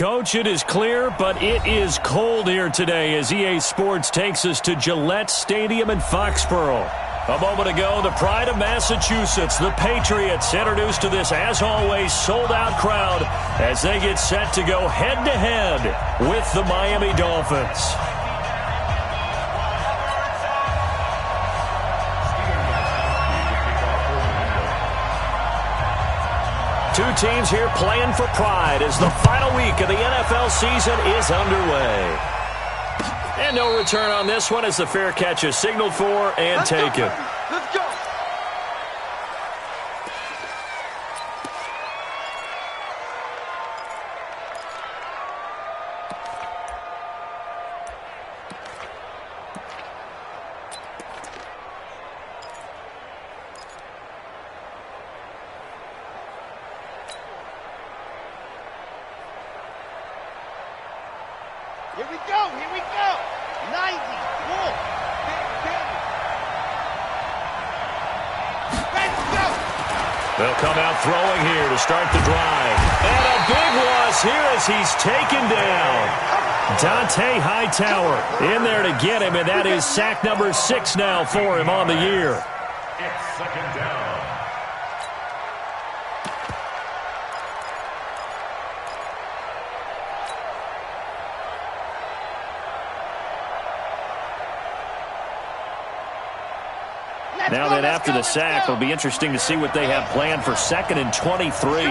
Coach, it is clear, but it is cold here today as EA Sports takes us to Gillette Stadium in Foxborough. A moment ago, the pride of Massachusetts, the Patriots, introduced to this, as always, sold-out crowd as they get set to go head-to-head with the Miami Dolphins. Two teams here playing for pride as the final week of the NFL season is underway. And no return on this one as the fair catch is signaled for and taken. Let's go. Here we go, here we go. 90, whoa. Let's go. They'll come out throwing here to start the drive. And a big loss here as he's taken down. Dante Hightower in there to get him, and that is sack number 6 now for him on the year. It's second down. Now then, after the sack, it'll be interesting to see what they have planned for 2nd and 23.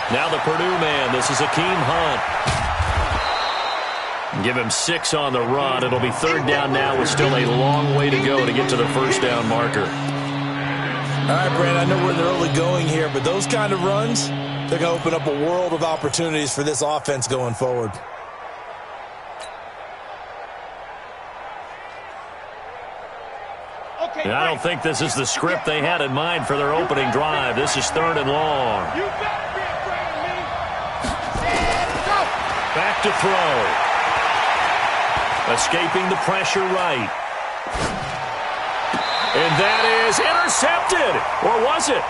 Now the Purdue man, this is Akeem Hunt. Give him 6 on the run. It'll be 3rd down now with still a long way to go to get to the first down marker. All right, Brandon, I know we're in the early going here, but those kind of runs, they're going to open up a world of opportunities for this offense going forward. And I don't think this is the script they had in mind for their opening drive. This is 3rd and long. Back to throw. Escaping the pressure right. And that is intercepted. Or was it?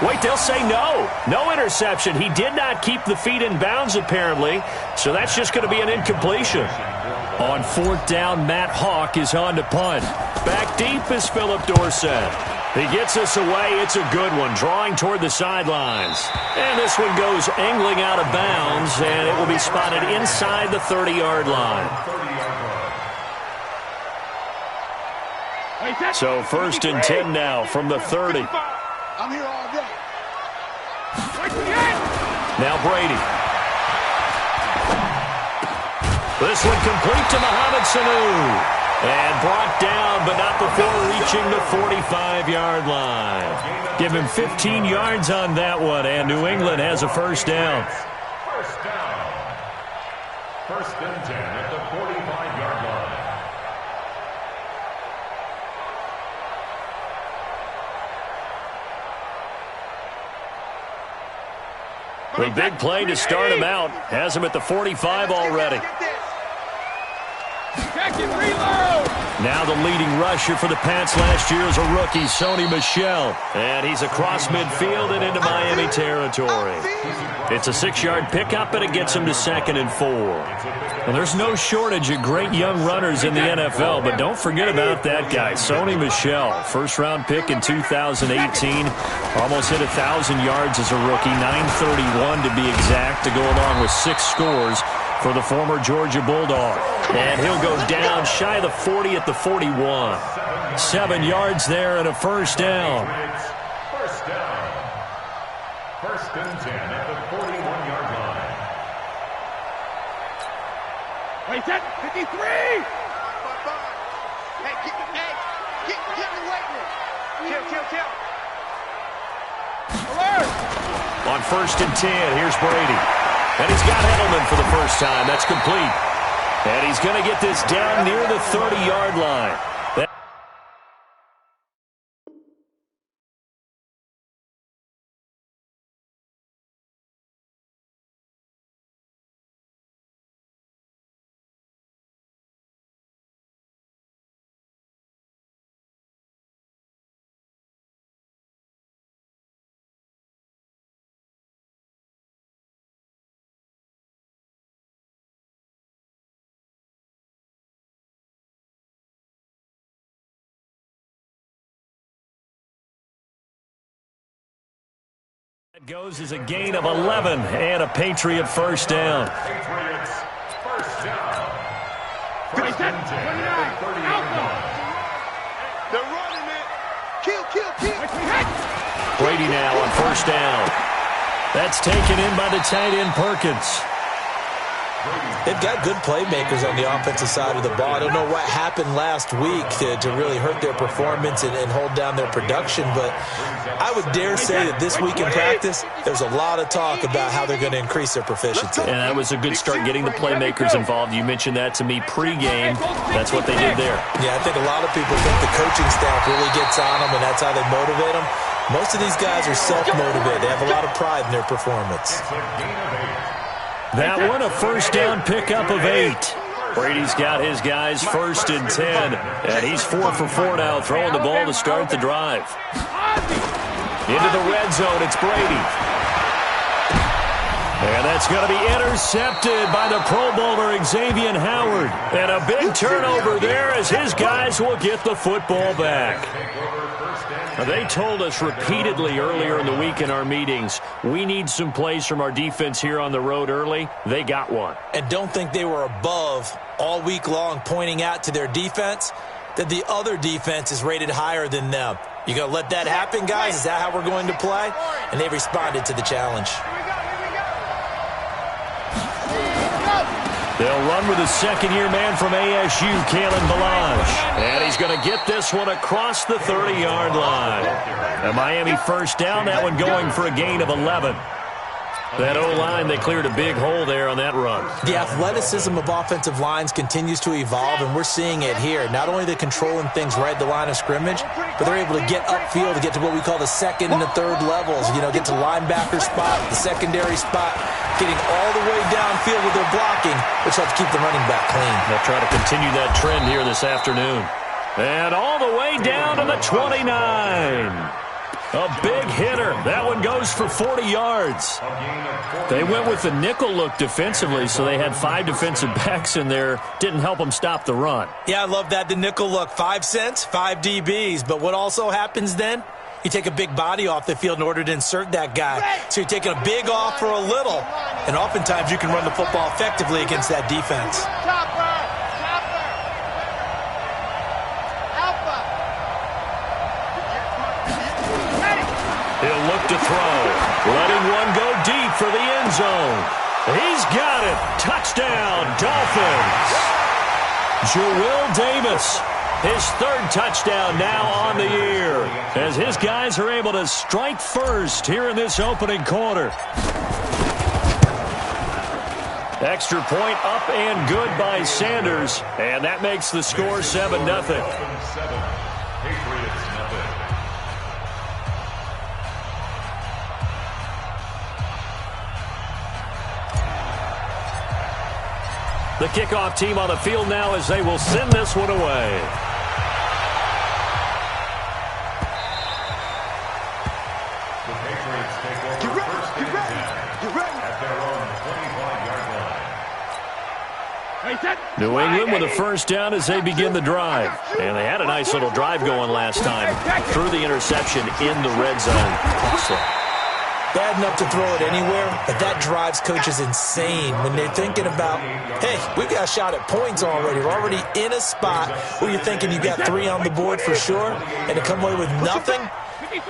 Wait, they'll say no. No interception. He did not keep the feet in bounds, apparently. So that's just going to be an incompletion. On 4th down, Matt Hawk is on to punt. Back deep is Philip Dorsett. He gets us away. It's a good one, drawing toward the sidelines. And this one goes angling out of bounds, and it will be spotted inside the 30-yard line. So 1st and 10 now from the 30. I'm here all day. Now Brady. This one complete to Mohamed Sanu. And brought down, but not before reaching the 45-yard line. Give him 15 yards on that one, and New England has a first down. First down. 1st and 10 at the 45-yard line. The big play to start him out. Has him at the 45 already. Now the leading rusher for the Pats last year is a rookie, Sony Michel. And he's across midfield and into Miami territory. It's a 6-yard pickup, and it gets him to 2nd and 4. Well, there's no shortage of great young runners in the NFL, but don't forget about that guy, Sony Michel. First-round pick in 2018. Almost hit 1,000 yards as a rookie, 931 to be exact, to go along with 6 scores for the former Georgia Bulldog. And he'll go down shy of the 40 at the 41. 7 yards there and a first down. First down. 1st and 10 at the 41-yard line. Wait, that 53! Hey, get in the weight room. Kill. Alert! On 1st and 10, here's Brady. And he's got Edelman for the first time. That's complete. And he's going to get this down near the 30-yard line. It goes as a gain of 11 and a Patriot first down. Patriots first down. First and 10 at the 30-yard line. They're running it. Kill. Brady now on first down. That's taken in by the tight end Perkins. They've got good playmakers on the offensive side of the ball. I don't know what happened last week to really hurt their performance and hold down their production, but I would dare say that this week in practice, there's a lot of talk about how they're going to increase their proficiency. And that was a good start getting the playmakers involved. You mentioned that to me pregame. That's what they did there. Yeah, I think a lot of people think the coaching staff really gets on them, and that's how they motivate them. Most of these guys are self-motivated. They have a lot of pride in their performance. It's a gain of 8. That one, a first down pickup of 8. Brady's got his guys first and 10. And he's 4 for 4 now, throwing the ball to start the drive. Into the red zone, it's Brady. And that's going to be intercepted by the Pro Bowler Xavier Howard. And a big turnover there as his guys will get the football back. They told us repeatedly earlier in the week in our meetings, we need some plays from our defense here on the road early. They got one. And don't think they were above all week long pointing out to their defense that the other defense is rated higher than them. You going to let that happen, guys? Is that how we're going to play? And they responded to the challenge. They'll run with a second-year man from ASU, Kalen Ballage. And he's going to get this one across the 30-yard line. A Miami first down, that one going for a gain of 11. That O-line, they cleared a big hole there on that run. The athleticism of offensive lines continues to evolve, and we're seeing it here. Not only are they controlling things right at the line of scrimmage, but they're able to get upfield to get to what we call the second and the third levels. You know, get to linebacker spot, the secondary spot, getting all the way downfield with their blocking, which helps keep the running back clean. They'll try to continue that trend here this afternoon. And all the way down to the 29. A big hitter. That one goes for 40 yards. They went with the nickel look defensively, so they had 5 defensive backs in there. Didn't help them stop the run. Yeah, I love that, the nickel look. 5 cents, 5 DBs. But what also happens then? You take a big body off the field in order to insert that guy. So you're taking a big off for a little. And oftentimes you can run the football effectively against that defense. He'll look to throw. Letting one go deep for the end zone. He's got it. Touchdown, Dolphins. Joel Davis, his 3rd touchdown now on the year, as his guys are able to strike first here in this opening quarter. Extra point up and good by Sanders, and that makes the score 7-0. Patriots nothing. The kickoff team on the field now as they will send this one away. The Patriots take over first and 10 at their own 25-yard line. New England with a first down as they begin the drive. And they had a nice little drive going last time. Threw the interception in the red zone. Costly. Bad enough to throw it anywhere, but that drives coaches insane when they're thinking about, hey, we've got a shot at points already. We're already in a spot where you're thinking you got 3 on the board for sure, and to come away with nothing,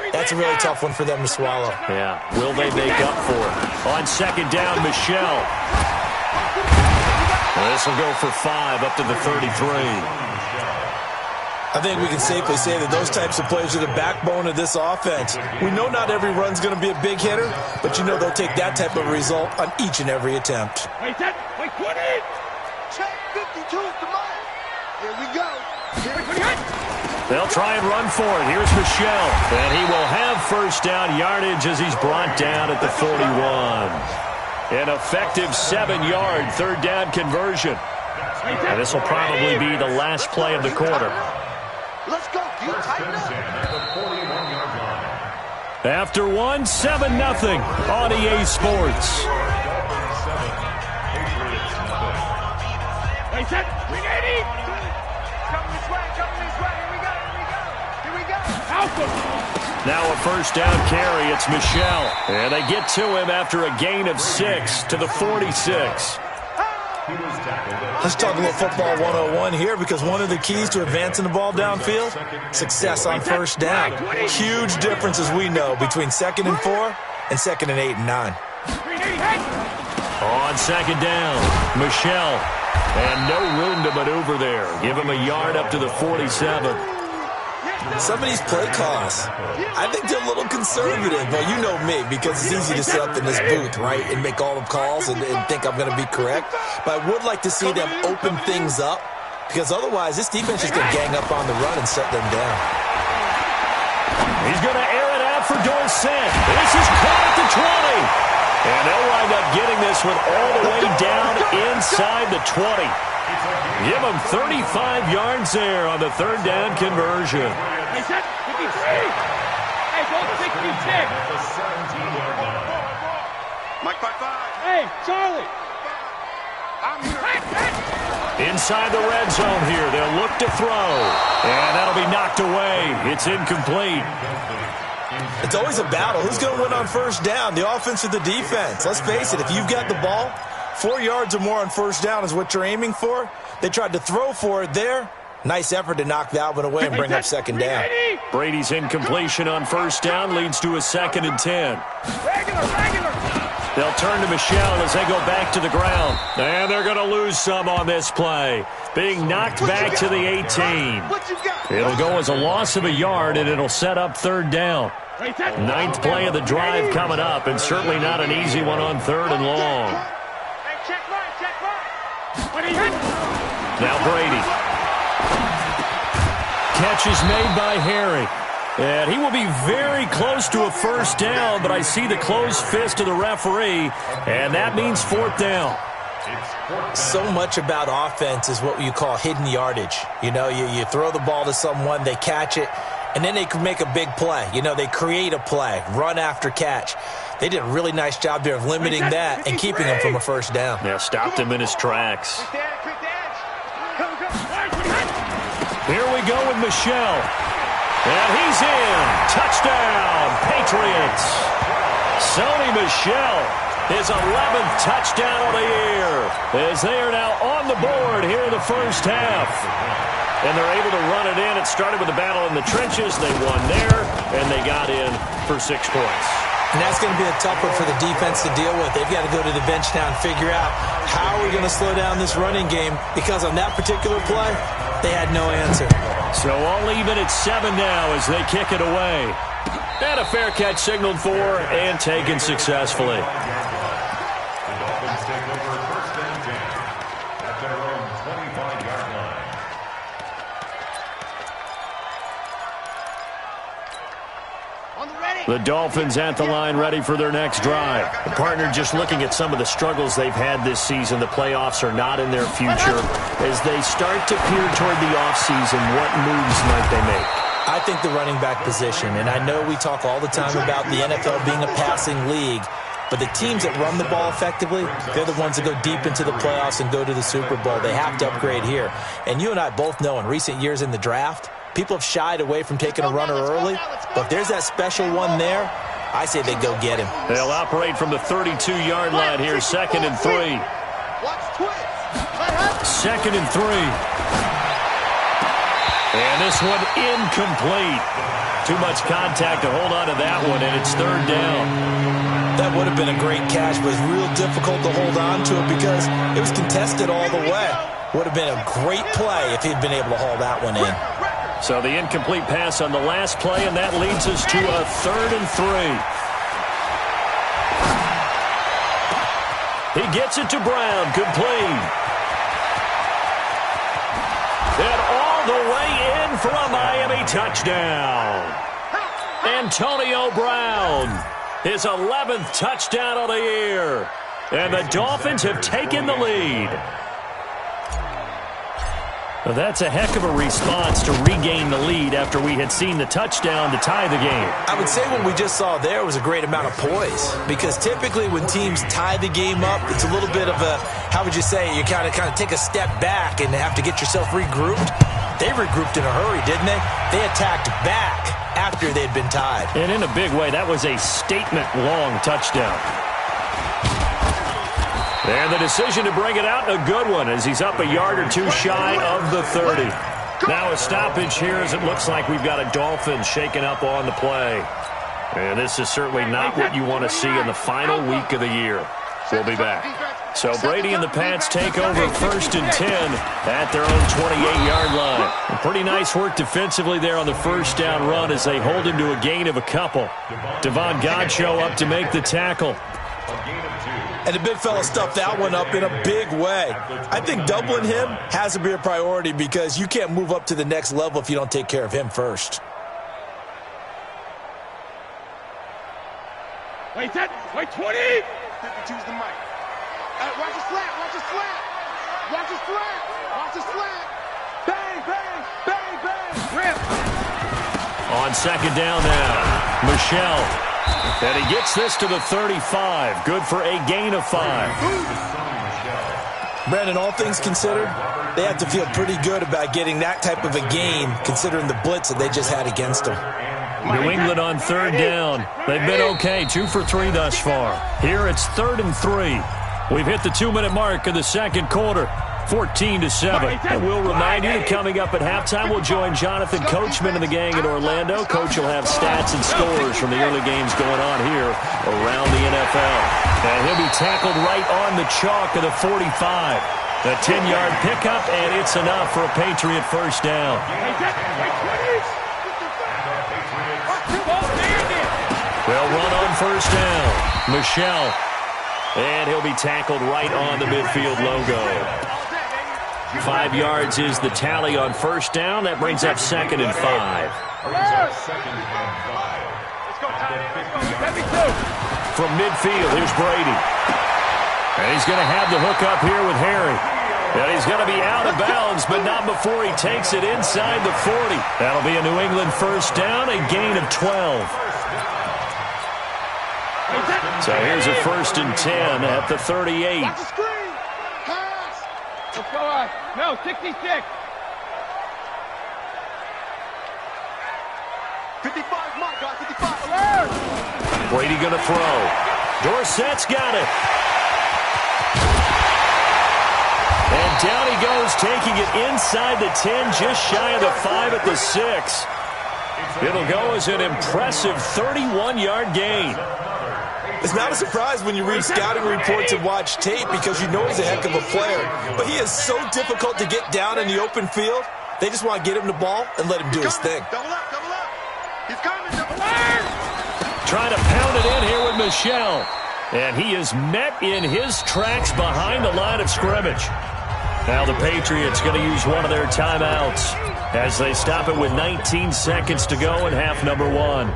that's a really tough one for them to swallow. Yeah, will they make up for it? On second down, Michelle. This will go for 5 up to the 33. I think we can safely say that those types of plays are the backbone of this offense. We know not every run's going to be a big hitter, but you know they'll take that type of result on each and every attempt. Wait, 20. Check 52, come on. Here we go. They'll try and run for it. Here's Michelle. And he will have first down yardage as he's brought down at the 41. An effective 7-yard third down conversion. And this will probably be the last play of the quarter. Let's go. First and 10 at the 41-yard line. After one, 7-0 on EA Sports. Patriots nothing. Wait, set. Bring 80. Come this way. Here we go. Alpha. Now a first down carry. It's Michel. And they get to him after a gain of 6 to the 46. Let's talk a little football 101 here, because one of the keys to advancing the ball downfield, success on first down. Huge difference, as we know, between 2nd and 4 and 2nd and 8 and 9. On second down, Michel. And no room to maneuver there. Give him a yard up to the 47. Some of these play calls, I think they're a little conservative, but you know me, because it's easy to sit up in this booth, right, and make all the calls and think I'm going to be correct. But I would like to see them open things up, because otherwise this defense is going to gang up on the run and shut them down. He's going to air it out for Dorsett. This is caught at the 20. And they'll wind up getting this one all the way down inside the 20. Give them 35 yards there on the third down conversion. Hey, set 53. Hey, go 66. Mike 5-5. Hey, Charlie. I'm here. Inside the red zone here. They'll look to throw. And that'll be knocked away. It's incomplete. It's always a battle. Who's going to win on first down, the offense or the defense? Let's face it, if you've got the ball, 4 yards or more on first down is what you're aiming for. They tried to throw for it there. Nice effort to knock that one away and bring up second down. Brady's incompletion on first down leads to a 2nd and 10. They'll turn to Michel as they go back to the ground. And they're going to lose some on this play. Being knocked back to the 18. It'll go as a loss of a yard, and it'll set up third down. 9th play of the drive coming up, and certainly not an easy one on 3rd and long. Now Brady. Catch is made by Harry. And he will be very close to a first down, but I see the closed fist of the referee, and that means 4th down. So much about offense is what you call hidden yardage. You know, you throw the ball to someone, they catch it, and then they can make a big play. You know, they create a play, run after catch. They did a really nice job there of limiting that and keeping him from a first down. Yeah, stopped him in his tracks. Here we go with Michel. And he's in. Touchdown, Patriots. Sony Michel, his 11th touchdown of the year, as they are now on the board here in the first half. And they're able to run it in. It started with a battle in the trenches. They won there, and they got in for 6 points. And that's going to be a tough one for the defense to deal with. They've got to go to the bench now and figure out how are we going to slow down this running game, because on that particular play, they had no answer. So all even at 7 now as they kick it away. And a fair catch signaled for and taken successfully. The Dolphins take over 1st and 10 at their own 25-yard line. The Dolphins at the line, ready for their next drive. The partner just looking at some of the struggles they've had this season. The playoffs are not in their future. As they start to peer toward the offseason, what moves might they make? I think the running back position, and I know we talk all the time about the NFL being a passing league, but the teams that run the ball effectively, they're the ones that go deep into the playoffs and go to the Super Bowl. They have to upgrade here. And you and I both know in recent years in the draft, people have shied away from taking a runner early, but if there's that special one there, I say they go get him. They'll operate from the 32-yard line here, 2nd and 3. 2nd and 3. And this one incomplete. Too much contact to hold on to that one, and it's 3rd down. That would have been a great catch, but it was real difficult to hold on to it because it was contested all the way. Would have been a great play if he'd been able to haul that one in. So the incomplete pass on the last play, and that leads us to a 3rd and 3. He gets it to Brown, complete. And all the way in for a Miami touchdown. Antonio Brown, his 11th touchdown of the year. And the Dolphins have taken the lead. Well, that's a heck of a response to regain the lead after we had seen the touchdown to tie the game. I would say what we just saw there was a great amount of poise, because typically when teams tie the game up, it's a little bit of a, how would you say, you kind of take a step back and have to get yourself regrouped. They regrouped in a hurry, didn't they? They attacked back after they'd been tied. And in a big way, that was a statement-long touchdown. And the decision to bring it out, a good one, as he's up a yard or two shy of the 30. Now a stoppage here as it looks like we've got a Dolphin shaking up on the play. And this is certainly not what you want to see in the final week of the year. We'll be back. So Brady and the Pats take over 1st and 10 at their own 28-yard line. And pretty nice work defensively there on the first down run as they hold him to a gain of a couple. Devon Godchaux up to make the tackle. And the big fella stuffed that one up in a big way. I think doubling him has to be a priority because you can't move up to the next level if you don't take care of him first. Wait, 20! 52's the mic. Watch the slant, watch the slant. Watch the slant, watch the slant. Bang, bang, bang, bang. Rip. On second down now, Michelle. And he gets this to the 35. Good for a gain of 5. Brandon, all things considered, they have to feel pretty good about getting that type of a gain considering the blitz that they just had against them. New England on third down. They've been okay, 2 for 3 thus far. Here it's 3rd and 3. We've hit the 2-minute mark of the second quarter, 14-7. And we'll remind you that coming up at halftime, we'll join Jonathan Coachman and the gang in Orlando. Coach will have stats and scores from the early games going on here around the NFL. And he'll be tackled right on the chalk of the 45. A 10-yard pickup, and it's enough for a Patriot first down. They'll run on first down. Michelle. And he'll be tackled right on the midfield logo. 5 yards is the tally on first down. That brings up 2nd and 5. From midfield, here's Brady. And he's going to have the hook up here with Harry. And he's going to be out of bounds, but not before he takes it inside the 40. That'll be a New England first down, a gain of 12. So here's a 1st and 10 at the 38. Watch the screen. Pass. Let's go on. No, 66. 55, Mike, 55. Alert. Brady going to throw. Dorsett's got it. And down he goes, taking it inside the 10, just shy of the 5 at the 6. It'll go as an impressive 31-yard gain. It's not a surprise when you read scouting reports and watch tape because you know he's a heck of a player. But he is so difficult to get down in the open field. They just want to get him the ball and let him do his thing. Double up, double up. He's coming, double up. Trying to pound it in here with Michelle. And he is met in his tracks behind the line of scrimmage. Now the Patriots going to use one of their timeouts as they stop it with 19 seconds to go in half number 1.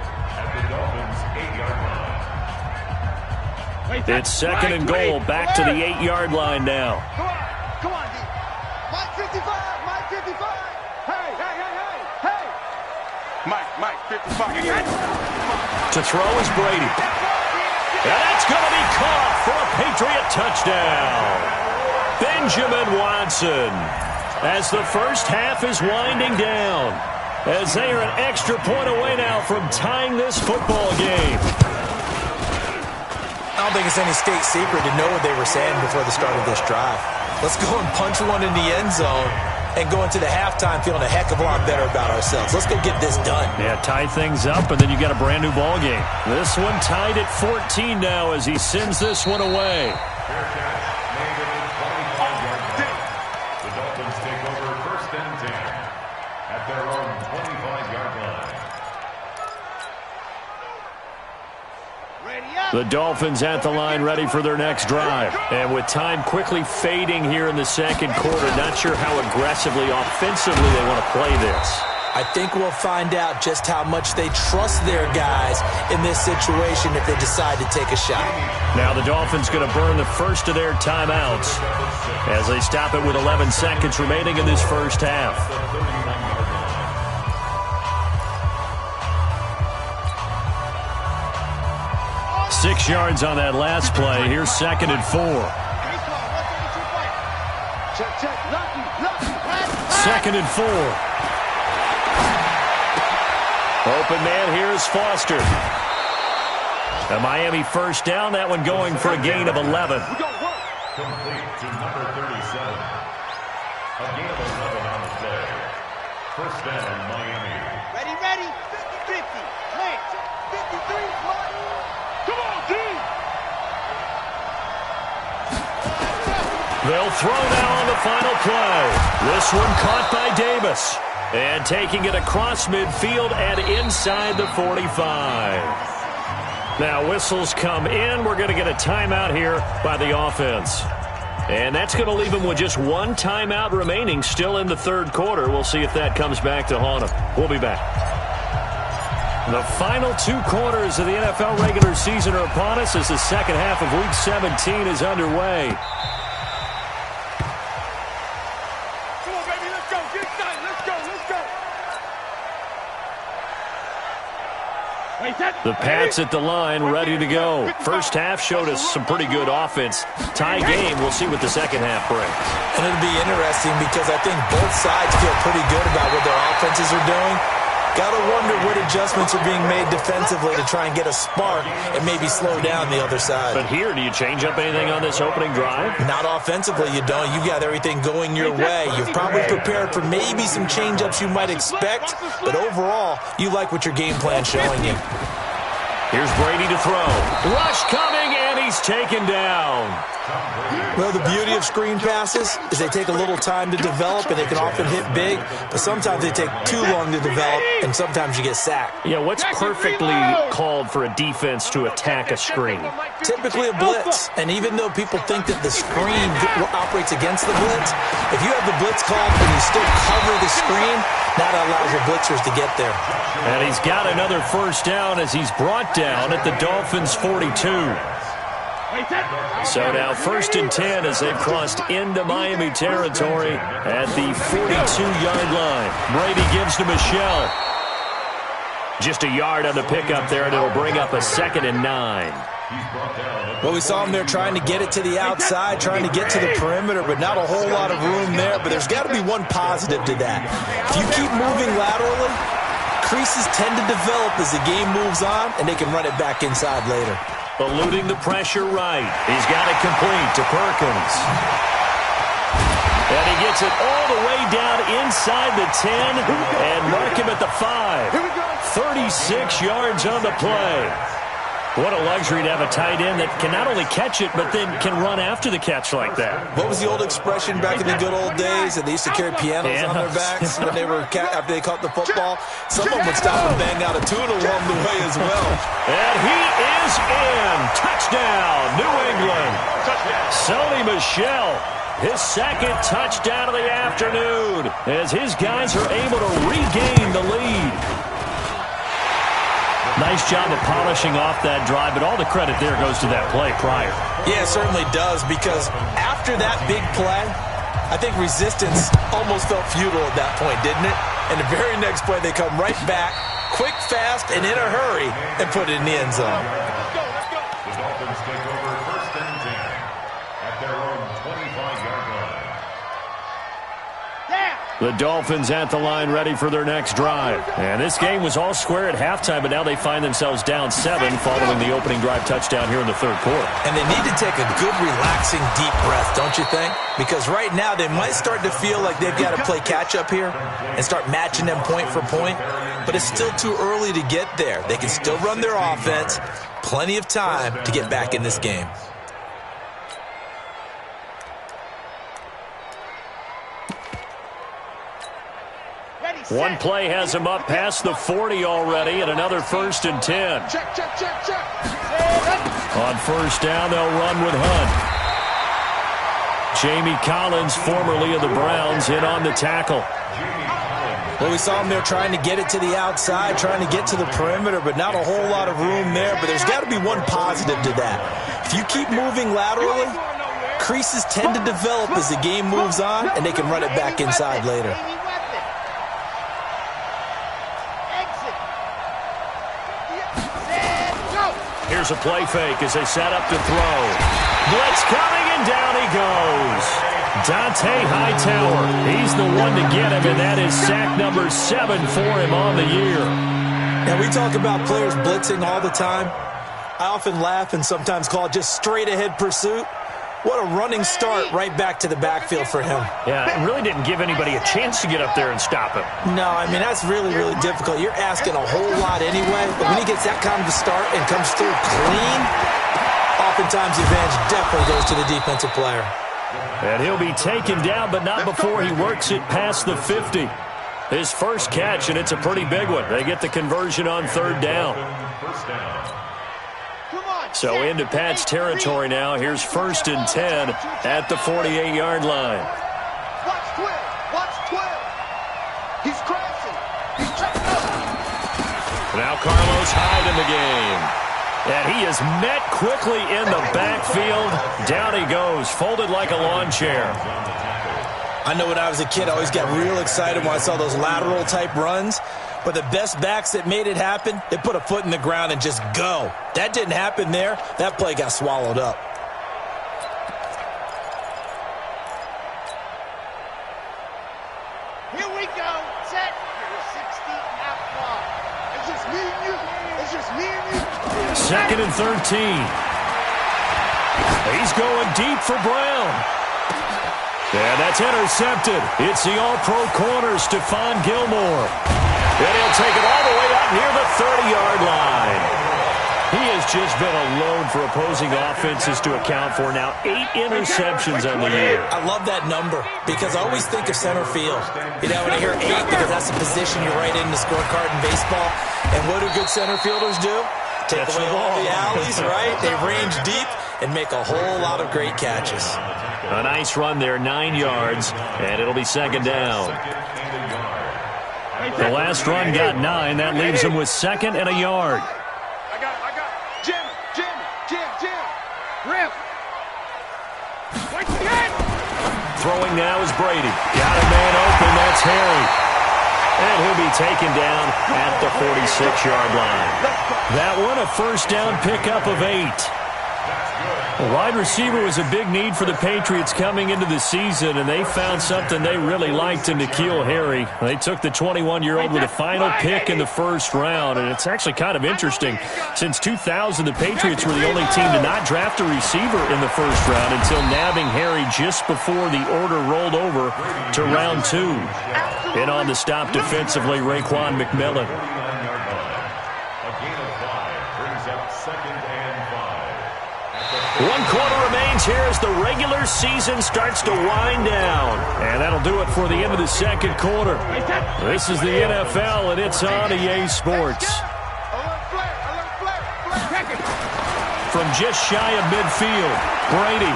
It's 2nd and goal, back to the 8-yard line now. Come on, D. Mike 55, Mike 55. Hey, hey, hey, hey, hey. Mike 55. To throw is Brady. And that's going to be caught for a Patriot touchdown. Benjamin Watson, as the first half is winding down, as they are an extra point away now from tying this football game. I don't think it's any state secret to know what they were saying before the start of this drive. Let's go and punch one in the end zone and go into the halftime feeling a heck of a lot better about ourselves. Let's go get this done. Yeah, tie things up, and then you got a brand new ball game. This one tied at 14 now as he sends this one away. The Dolphins take over 1st and 10 at their own 25-yard line. The Dolphins at the line ready for their next drive. And with time quickly fading here in the second quarter, not sure how aggressively, offensively they want to play this. I think we'll find out just how much they trust their guys in this situation if they decide to take a shot. Now the Dolphins going to burn the first of their timeouts as they stop it with 11 seconds remaining in this first half. 6 yards on that last play. Here's 2nd and 4. 2nd and 4. Open man here is Foster. A Miami first down, that one going for a gain of 11. Complete to number 37. A gain of 11 on the play. First down, Miami. Ready, ready. 50-50. Plant. 53. Come on, D. They'll throw now on the final play. This one caught by Davis. And taking it across midfield and inside the 45. Now whistles come in. We're going to get a timeout here by the offense. And that's going to leave them with just one timeout remaining still in the third quarter. We'll see if that comes back to haunt them. We'll be back. The final 2 quarters of the NFL regular season are upon us as the second half of Week 17 is underway. Come on, baby. Let's go. Get excited. Let's go. Let's go. The Pats at the line, ready to go. First half showed us some pretty good offense. Tie game, we'll see what the second half brings. And it'll be interesting because I think both sides feel pretty good about what their offenses are doing. Got to wonder what adjustments are being made defensively to try and get a spark and maybe slow down the other side. But here, do you change up anything on this opening drive? Not offensively, you don't. You got everything going your way. You're probably prepared for maybe some change-ups you might expect, but overall, you like what your game plan's showing you. Here's Brady to throw. Rush coming, and he's taken down. Well, the beauty of screen passes is they take a little time to develop, and they can often hit big, but sometimes they take too long to develop, and sometimes you get sacked. Yeah, what's perfectly called for a defense to attack a screen? Typically a blitz, and even though people think that the screen operates against the blitz, if you have the blitz called and you still cover the screen, that allows your blitzers to get there. And he's got another first down as he's brought down at the Dolphins' 42. So now 1st and 10 as they've crossed into Miami territory at the 42-yard line. Brady gives to Michel. Just a yard on the pickup there, and it'll bring up a 2nd and 9. Well, we saw him there trying to get it to the outside, trying to get to the perimeter, but not a whole lot of room there. But there's got to be one positive to that. If you keep moving laterally, creases tend to develop as the game moves on, and they can run it back inside later. Eluding the pressure right. He's got it complete to Perkins. And he gets it all the way down inside the 10 and mark him at the 5. 36 yards on the play. What a luxury to have a tight end that can not only catch it, but then can run after the catch like that. What was the old expression back in the good old days that they used to carry pianos on their backs when they were after they caught the football? Someone would stop and bang out a tune along the way as well. And he is in. Touchdown, New England. Sony Michel, his 2nd touchdown of the afternoon as his guys are able to regain the lead. Nice job of polishing off that drive, but all the credit there goes to that play prior. Yeah, it certainly does, because after that big play, I think resistance almost felt futile at that point, didn't it? And the very next play, they come right back, quick, fast, and in a hurry, and put it in the end zone. The Dolphins take over 1st and 10 at their own 25-yard line. The Dolphins at the line ready for their next drive. And this game was all square at halftime, but now they find themselves down 7 following the opening drive touchdown here in the third quarter. And they need to take a good, relaxing, deep breath, don't you think? Because right now they might start to feel like they've got to play catch-up here and start matching them point for point. But it's still too early to get there. They can still run their offense. Plenty of time to get back in this game. One play has him up past the 40 already, and another 1st and 10. Check, check, check, check. On first down, they'll run with Hunt. Jamie Collins, formerly of the Browns, in on the tackle. Well, we saw him there trying to get it to the outside, trying to get to the perimeter, but not a whole lot of room there. But there's got to be one positive to that. If you keep moving laterally, creases tend to develop as the game moves on, and they can run it back inside later. Here's a play fake as they set up to throw. Blitz coming, and down he goes. Dante Hightower, he's the one to get him, and that is sack number 7 for him on the year. Now, we talk about players blitzing all the time. I often laugh and sometimes call it just straight-ahead pursuit. What a running start right back to the backfield for him. Yeah, it really didn't give anybody a chance to get up there and stop him. No, I mean, that's really, really difficult. You're asking a whole lot anyway, but when he gets that kind of a start and comes through clean, oftentimes the advantage definitely goes to the defensive player. And he'll be taken down, but not before he works it past the 50. His first catch, and it's a pretty big one. They get the conversion on 3rd down. So into Pat's territory now. Here's 1st and 10 at the 48-yard line. Watch 12. Watch 12. He's crashing. He's checked up. Now Carlos Hyde in the game. And he is met quickly in the backfield. Down he goes, folded like a lawn chair. I know when I was a kid, I always got real excited when I saw those lateral-type runs. But the best backs that made it happen, they put a foot in the ground and just go. That didn't happen there. That play got swallowed up. Here we go. Set. 60 out far. It's just me and you. It's just me and you. 2nd and 13. He's going deep for Brown. And that's intercepted. It's the all-pro corner, Stephon Gilmore. And he'll take it all the way up near the 30-yard line. He has just been a load for opposing offenses to account for. Now 8 interceptions on the year. I love that number because I always think of center field. You know, when I hear 8, because that's the position you write in the scorecard in baseball. And what do good center fielders do? Take away all the alleys, right? They range deep and make a whole lot of great catches. A nice run there, 9 yards, and it'll be 2nd down. The last run got 9. That leaves him with 2nd and a yard. I got Jim. Rip. Wait again. Throwing now is Brady. Got a man open. That's Harry. And he'll be taken down at the 46-yard line. That one, a 1st down pickup of 8. A wide receiver was a big need for the Patriots coming into the season, and they found something they really liked in N'Keal Harry. They took the 21-year-old with a final pick in the 1st round, and it's actually kind of interesting. Since 2000, the Patriots were the only team to not draft a receiver in the 1st round until nabbing Harry just before the order rolled over to round 2. And on the stop defensively, Raekwon McMillan. One quarter remains here as the regular season starts to wind down. And that'll do it for the end of the 2nd quarter. This is the NFL, and it's on EA Sports. From just shy of midfield, Brady.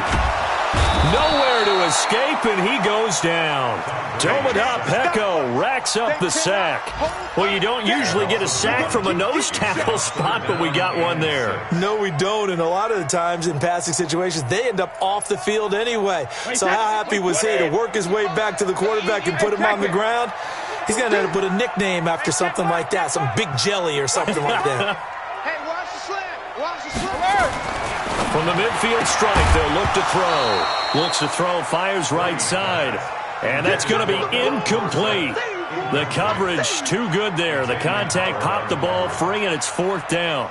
Nowhere to escape, and he goes down. Dominic Pecco racks up the sack. Well, you don't usually get a sack from a nose tackle spot, but we got one there. No, we don't, and a lot of the times in passing situations, they end up off the field anyway. So how happy was he to work his way back to the quarterback and put him on the ground? He's going to end up with a nickname after something like that, some Big Jelly or something like that. Hey, watch the slant. Watch the slant. From the midfield strike, they'll look to throw. Looks to throw, fires right side. And that's going to be incomplete. The coverage too good there. The contact popped the ball free, and it's 4th down.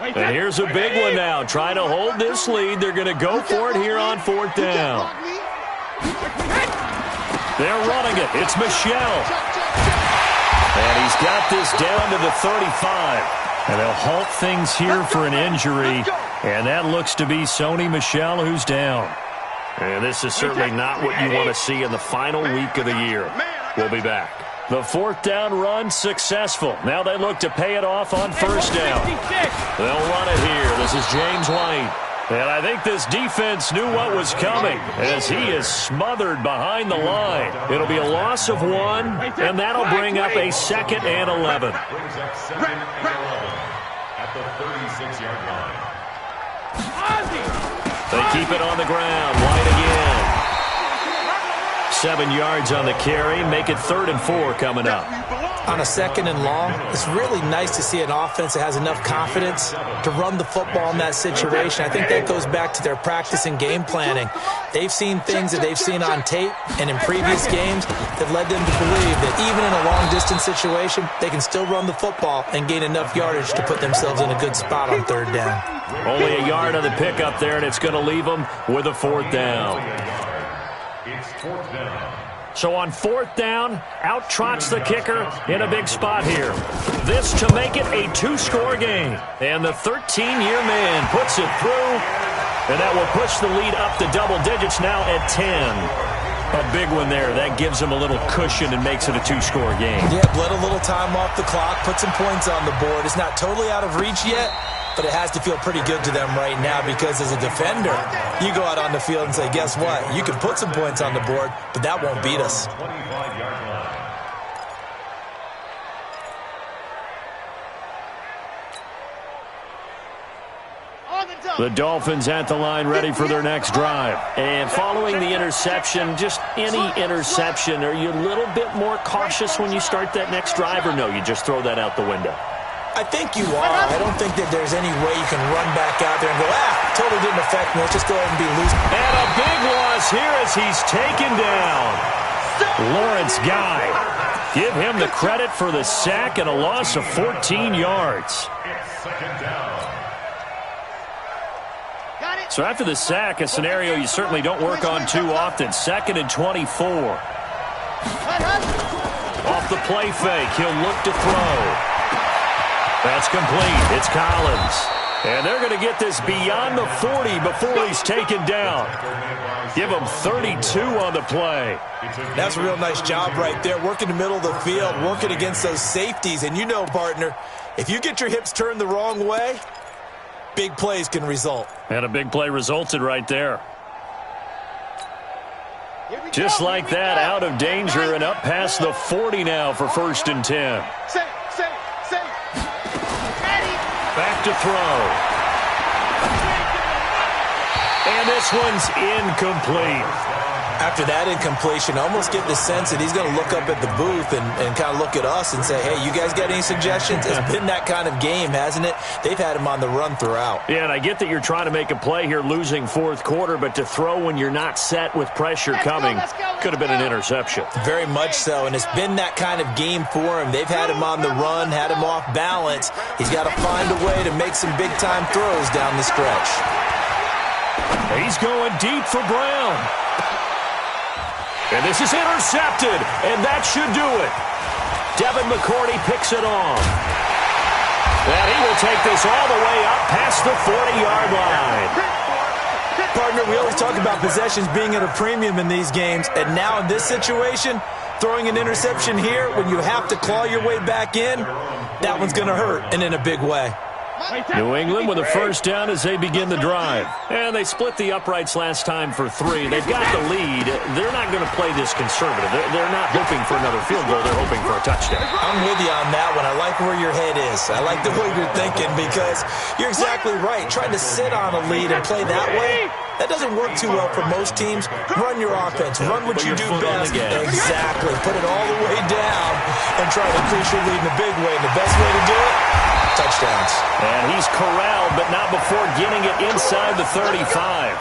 And here's a big one now. Trying to hold this lead. They're going to go for it here on 4th down. They're running it. It's Michel. And he's got this down to the 35. And they'll halt things here for an injury. And that looks to be Sony Michel who's down. And this is certainly not what you want to see in the final week of the year. We'll be back. The 4th down run successful. Now they look to pay it off on 1st down. They'll run it here. This is James White. And I think this defense knew what was coming as he is smothered behind the line. It'll be a loss of 1, and that'll bring up a 2nd and 11. Brings up 2nd and 11 at the 36-yard line. They keep it on the ground. White again. 7 yards on the carry. Make it 3rd and 4 coming up. On a 2nd and long, it's really nice to see an offense that has enough confidence to run the football in that situation. I think that goes back to their practice and game planning. They've seen things that they've seen on tape and in previous games that led them to believe that even in a long-distance situation, they can still run the football and gain enough yardage to put themselves in a good spot on 3rd down. Only a yard on the pickup there, and it's going to leave them with a 4th down. It's 4th down. So on 4th down, out trots the kicker in a big spot here. This to make it a 2-score game. And the 13-year man puts it through. And that will push the lead up to double digits now at 10. A big one there. That gives them a little cushion and makes it a 2-score game. Yeah, bled a little time off the clock, put some points on the board. It's not totally out of reach yet, but it has to feel pretty good to them right now because as a defender, you go out on the field and say, guess what? You can put some points on the board, but that won't beat us. 25-yard line. The Dolphins at the line ready for their next drive. And following the interception, just any interception, are you a little bit more cautious when you start that next drive, or no, you just throw that out the window? I think you are. I don't think that there's any way you can run back out there and go, totally didn't affect me. Let's just go ahead and be loose. And a big loss here as he's taken down. Lawrence Guy. Give him the credit for the sack and a loss of 14 yards. It's 2nd down. So after the sack, a scenario you certainly don't work on too often. 2nd and 24. Off the play fake, he'll look to throw. That's complete. It's Collins. And they're going to get this beyond the 40 before he's taken down. Give him 32 on the play. That's a real nice job right there. Working the middle of the field, working against those safeties. And you know, partner, if you get your hips turned the wrong way, big plays can result. And a big play resulted right there. Just like that, out of danger and up past the 40 now for 1st and 10. Back to throw. And this one's incomplete. After that incompletion, I almost get the sense that he's going to look up at the booth and kind of look at us and say, hey, you guys got any suggestions? It's been that kind of game, hasn't it? They've had him on the run throughout. Yeah, and I get that you're trying to make a play here losing 4th quarter, but to throw when you're not set with pressure coming could have been an interception. Very much so, and it's been that kind of game for him. They've had him on the run, had him off balance. He's got to find a way to make some big-time throws down the stretch. He's going deep for Brown. And this is intercepted, and that should do it. Devin McCourty picks it off. And he will take this all the way up past the 40-yard line. Partner, we always talk about possessions being at a premium in these games, and now in this situation, throwing an interception here when you have to claw your way back in, that one's going to hurt, and in a big way. New England with a 1st down as they begin the drive. And they split the uprights last time for 3. They've got the lead. They're not going to play this conservative. They're not hoping for another field goal. They're hoping for a touchdown. I'm with you on that one. I like where your head is. I like the way you're thinking because you're exactly right. Trying to sit on a lead and play that way, that doesn't work too well for most teams. Run your offense. Run what you do best. Exactly. Put it all the way down and try to increase your lead in a big way. And the best way to do it, touchdowns. And he's corralled, but not before getting it inside the 35.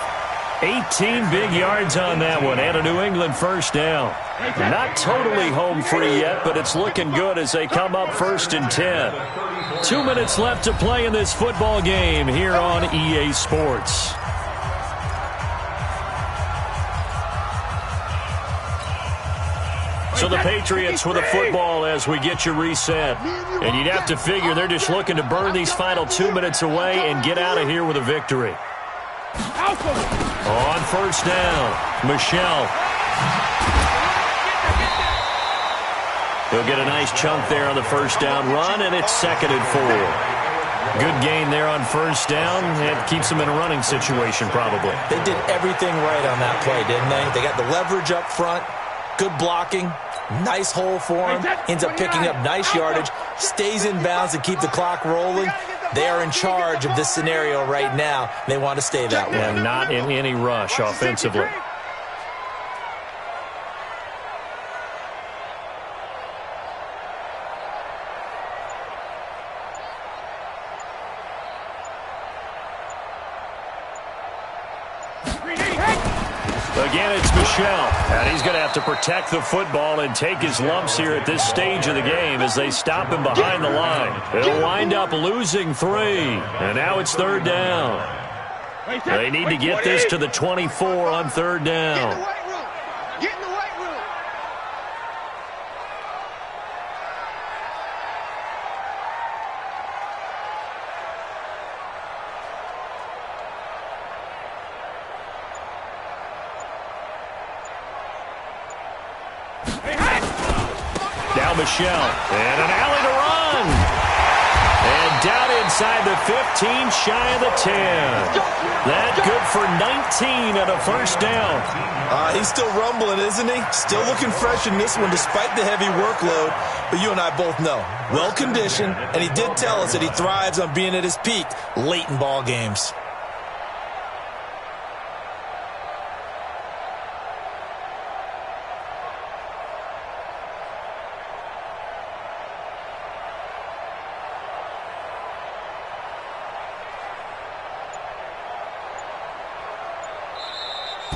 18 big yards on that one, and a New England first down. Not totally home free yet, but it's looking good as they come up 1st and 10. 2 minutes left to play in this football game here on EA Sports. So the Patriots with a football as we get you reset. And you'd have to figure they're just looking to burn these final 2 minutes away and get out of here with a victory. On first down, Michelle. He'll get a nice chunk there on the first down run, and it's 2nd and 4. Good gain there on first down. It keeps them in a running situation probably. They did everything right on that play, didn't they? They got the leverage up front, good blocking, nice hole for him, ends up picking up nice yardage, stays in bounds to keep the clock rolling. They are in charge of this scenario right now. They want to stay that way. And not in any rush offensively. Again, it's Michelle, and he's going to have to protect the football and take his lumps here at this stage of the game as they stop him behind the line. He'll wind up losing 3, and now it's 3rd down. They need to get this to the 24 on 3rd down. Michelle, and an alley to run. And down inside the 15, shy of the 10. That good for 19 and a first down. He's still rumbling, isn't he? Still looking fresh in this one despite the heavy workload. But you and I both know, well-conditioned, and he did tell us that he thrives on being at his peak late in ball games.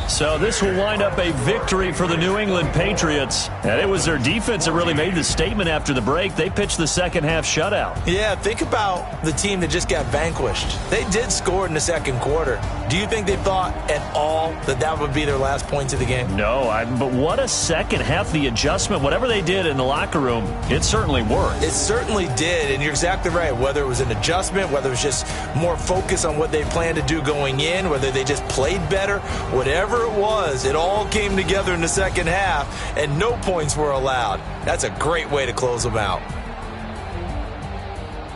So this will wind up a victory for the New England Patriots. And it was their defense that really made the statement after the break. They pitched the second-half shutout. Yeah, think about the team that just got vanquished. They did score in the second quarter. Do you think they thought at all that that would be their last points of the game? No, but what a second half. The adjustment, whatever they did in the locker room, it certainly worked. It certainly did, and you're exactly right. Whether it was an adjustment, whether it was just more focus on what they planned to do going in, whether they just played better, whatever it was, it all came together in the second half, and no points were allowed. That's a great way to close them out.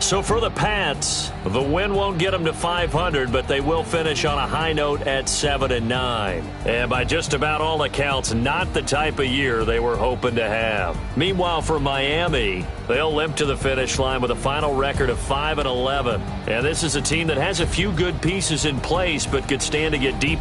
So for the Pats, the win won't get them to 500, but they will finish on a high note at 7-9. And by just about all accounts, not the type of year they were hoping to have. Meanwhile, for Miami, they'll limp to the finish line with a final record of 5-11. And this is a team that has a few good pieces in place, but could stand to get deep